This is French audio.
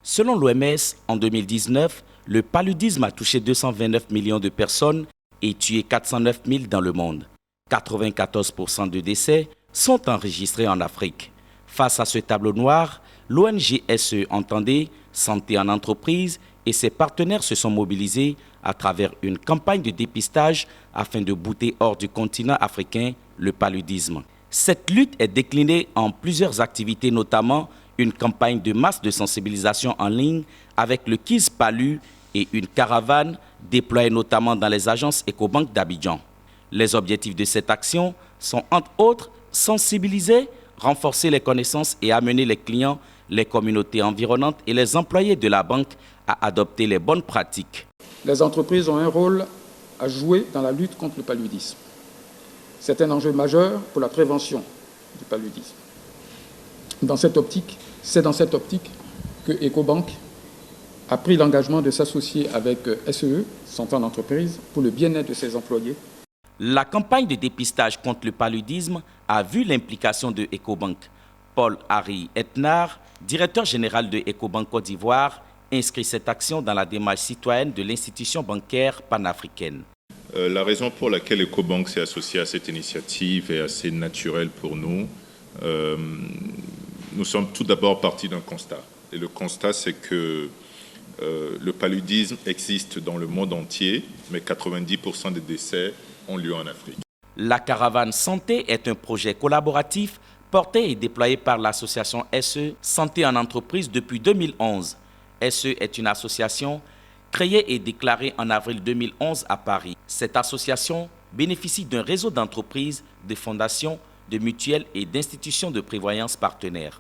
Selon l'OMS, en 2019, le paludisme a touché 229 millions de personnes et tué 409 000 dans le monde. 94% de décès sont enregistrés en Afrique. Face à ce tableau noir, l'ONG SE Entendez, Santé en entreprise et ses partenaires se sont mobilisés à travers une campagne de dépistage afin de bouter hors du continent africain le paludisme. Cette lutte est déclinée en plusieurs activités, notamment une campagne de masse de sensibilisation en ligne avec le Kiss Palu et une caravane déployée notamment dans les agences Ecobank d'Abidjan. Les objectifs de cette action sont entre autres sensibiliser, renforcer les connaissances et amener les clients, les communautés environnantes et les employés de la banque à adopter les bonnes pratiques. Les entreprises ont un rôle à jouer dans la lutte contre le paludisme. C'est un enjeu majeur pour la prévention du paludisme. C'est dans cette optique que Ecobank a pris l'engagement de s'associer avec SE, Santé en entreprise, pour le bien-être de ses employés. La campagne de dépistage contre le paludisme a vu l'implication de Ecobank. Paul-Harry Etnard, directeur général de Ecobank Côte d'Ivoire, inscrit cette action dans la démarche citoyenne de l'institution bancaire panafricaine. La raison pour laquelle Ecobank s'est associé à cette initiative est assez naturelle pour nous. Nous sommes tout d'abord partis d'un constat. Et le constat, c'est que le paludisme existe dans le monde entier, mais 90% des décès ont lieu en Afrique. La caravane santé est un projet collaboratif porté et déployé par l'association SE Santé en entreprise depuis 2011. SE est une association créée et déclarée en avril 2011 à Paris. Cette association bénéficie d'un réseau d'entreprises, de fondations, de mutuelles et d'institutions de prévoyance partenaires.